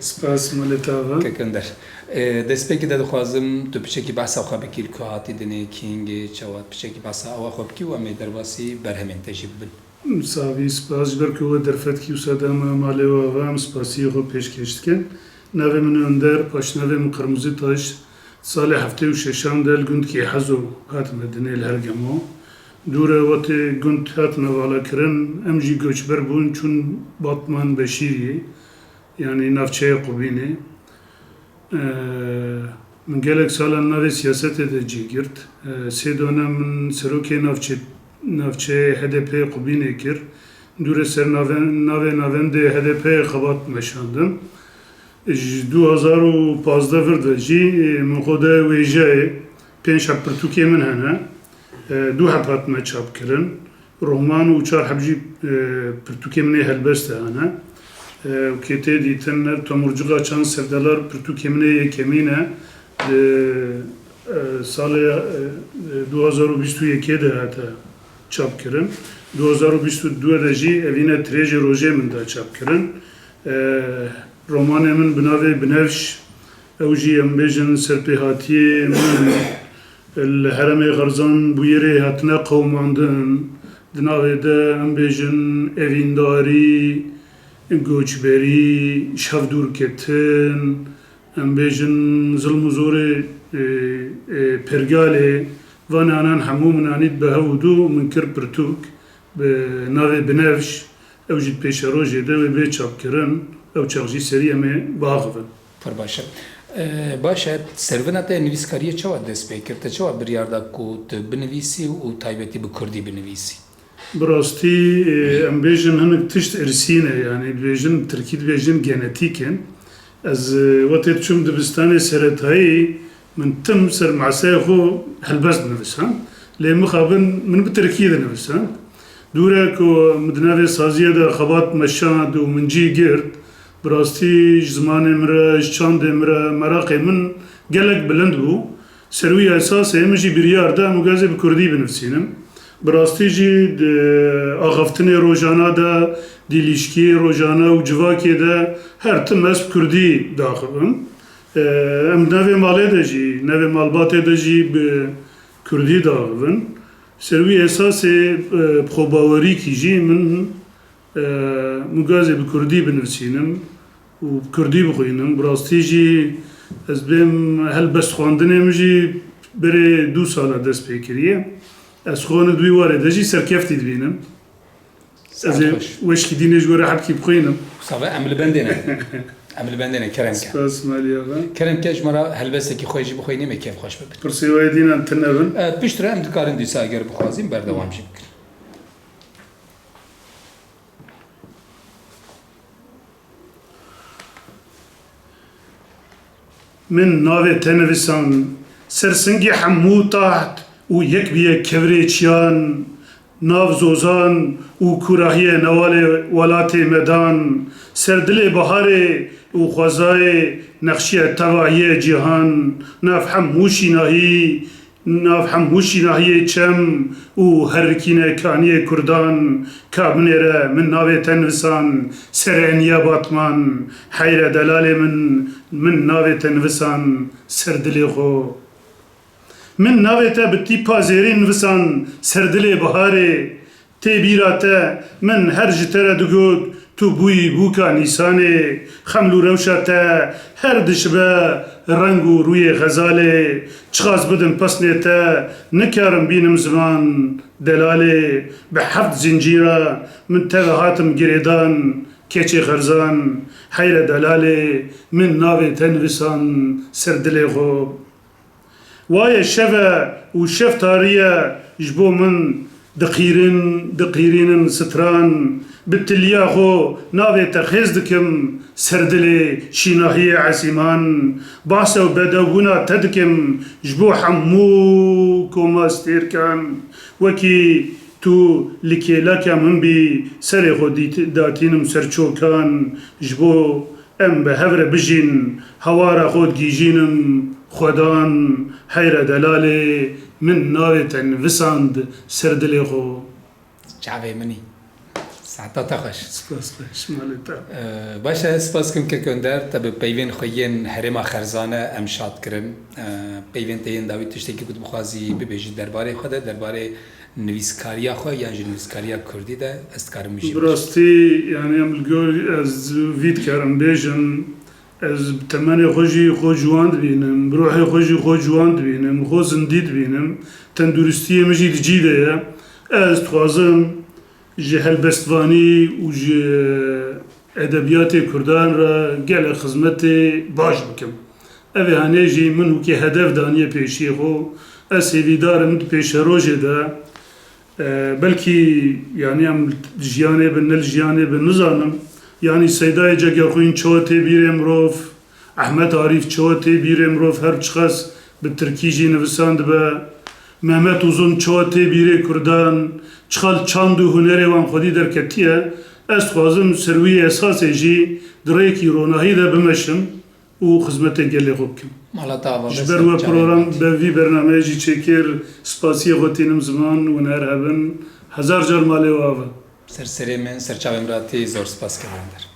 سپاس مالتاوا كندر دەستپێکی دەدەخوازم تو پچێکی باسا خوا بکیر کو هاتی دنێ کینگێ چاوات پچێکی باسا ئەوە خۆ بکی و ئەمێ دەرباسی بەرهەمێنتەژی ببن ساوی سپاس بەرکەوە دەرفەتکی و سەدامە مالێوەوام سپاسی خۆ پێشکەشتکن ناوێ من ئەندەر پاشناوێ من قرمزی تاش ساڵی هەفتەی و شەشام دەل گوندکی حەزۆ هاتمە دنێ لە هەرگەمەوە دوورە وەتێ گوند هاتنە واڵەکردن ئەمژی گۆچبەر بوون چون باتمان بەشیریە yani navçeye qubînê min gelek salan navê siyasetê de cî girt sê dona min serokê navçeyê HDP qubînê kir dûre ser navê navendê HDP'ye xebat meşandim ji 2015 vir de jî min xwe de wêjeyê pênc heb pirtûkê min hene du heb hatime çapkirin roman û çar heb jî pirtûkê min ê helbest hene Kete dîtin tomurcuğa çan sevdalar pirtûkê min ê yekemîn e salê 2021 de hate çapkirin 2022 de jî evîne trêjê rojê min de çapkirin romanê min bi navê Binevş ew jî em bêjin serpêhatiyê min li heremê Xerzan bûyerê hatine qewmandin di navê de em bêjin evîndarî göçberî, şevdûrketin, em bêjin zilm û zorê pergalê van anan hemû min anît bi hev û dû min kir pirtûk bi navê Binevş ew jî pêşerojê de wê bê çapkirin ew çax jî serî em ê biaxivin. Baş e. Baş e, servina te nivîskariye çawa dest pê kir te çawa biryar da ku tu binivîsî û taybetî bi Kurdî binivîsî Birastî em bêjin hinek tişt irsîne yani bêjin Tirkî dibêjin genetîkin ez wetê çûm dibistanê seretayî min tim ser maseyê xwe helbest dinivisan lê mixabin min bi Tirkî de nivisan dûre ku min di navê saziyê de xebat meşand û min cî girt birastî ji zimanê min re ji çandê min re meraqê min gelek bilind bû ser wî esasê min jî biryar da em gazê bi Kurdî binivîsînim Birastî jî axaftinê rojana de dîlîşkiyê rojana û civakê de her tim ez Kurdî daxivim em navê malê de jî navê malbatê de jî bi Kurdî daxivin ser wî esasê xwebawerîkî jî min gazê bi Kurdî binivîsînim û Kurdî bixwînim birastî jî ez bêm helbest xwandinê min jî berê 2 sala dest pê kiriye Ez xwe duî warê de jî serkeftî dibînim. Ez ê weşkî dînê ji we re hebkî bixwînim. Sava em li bendê ne. Em li bendê ne keremke. Spas maliyava. Keremke ji me re helbestekî xwe jî bixwînî me kêf xweş bibin. Pirsê wê dînan tin nebin. Piştre em dikarin dîsa eger bixwazîn berdewam jî bikin. Min navê te nivisan sersingî hemû taht û yek biye kevrê çiyan nav zozan û kurahiyê nevalê welatê medan serdilê biharê û xwezayê nexşiya tevahiyê cîhan nav hemû şînahiyê çem û herikînekaniyê Kurdan kabinê re min navê te nivisan sereniya batman heyre delalê min navê te nivisan serdilê xwe Min navê te bi tîpa zêrî nivisan serdilê biharê tê bîra te min her ji te re digot tu bûyî bûka nîsanê xeml û rewşa te her dişibe reng û rûyê xezalê çiqas bidim pesnê te nikarim bînim ziman delalê bi heft zincîra min teve hatim girêdan keçê xerzan heyre delalê min navê te nivisan serdilê xwe Waye şeve û şeftariye ji bo min diqîrînin stran bi tiliya xwe navê te xêz dikim serdilê şînahiyê esîman basa û bedewbûna te dikim ji bo hemû koma stêrkan wekî tu li kêleka min bî serê xwe datînim serçokan ji bo em bi hev re bijîn hewara xwe digîjînim Xwedan heyre delalê من ناوێت نویساند سەر دلێ خۆ چاوێ منی ساعتا تەخۆش سپاس شمالێتە باشە سپاس کەم کە کۆندەر تا بە پەیوێن خۆیên هەرێما خەرزانە ئەم شادکردن پەیوێن تەیەن داوی تشتێکی گوت بخوازی ببێژی دەربارەی خۆدە دەربارەی نویسکاریە خۆ یان ژ نویسکاریە کوردی دە ئەستکارم میژی براستی یعنی ئەم گۆری ئەز ویت کارم بێژم ئەز تەمەنێ خۆشی خۆ جوان دبینم بڕۆحی خۆشی خۆ جوان دبینم خۆ زندی دبینم تەندروستی مژی دجی دەیە ئەز توازم ji helbestvanî û ji edebiyatê Kurdan re gelek xizmetê baş bikim. Ev ê hanê jî min wekî hedef daniye pêşiyê xwe ez hêvîdarim di pêşerojê de belkî yanî em jiyanê bin nil jiyanê bin nizanim yanî Seydayê Cegerxwîn çawa tê bîrê mirov Ehmed Arîf çawa tê bîrê mirov her çiqas bi Tirkî jî nivisan dibe Mehmet Uzun çawa tê bîrê Kurdan çxal çand û hunerê wan xwedî derketiye ez dixwazim ser wî esasê jî di rêyekî ronahî de bimeşim û xizmetê gelê xwe bikim. Ji ber we program be vî bernameyê jî çêkir spasiyê xwe tînim ziman hûner hebin hezar car malê we ave. Serserê min serçavên biratî zor spas kirin der.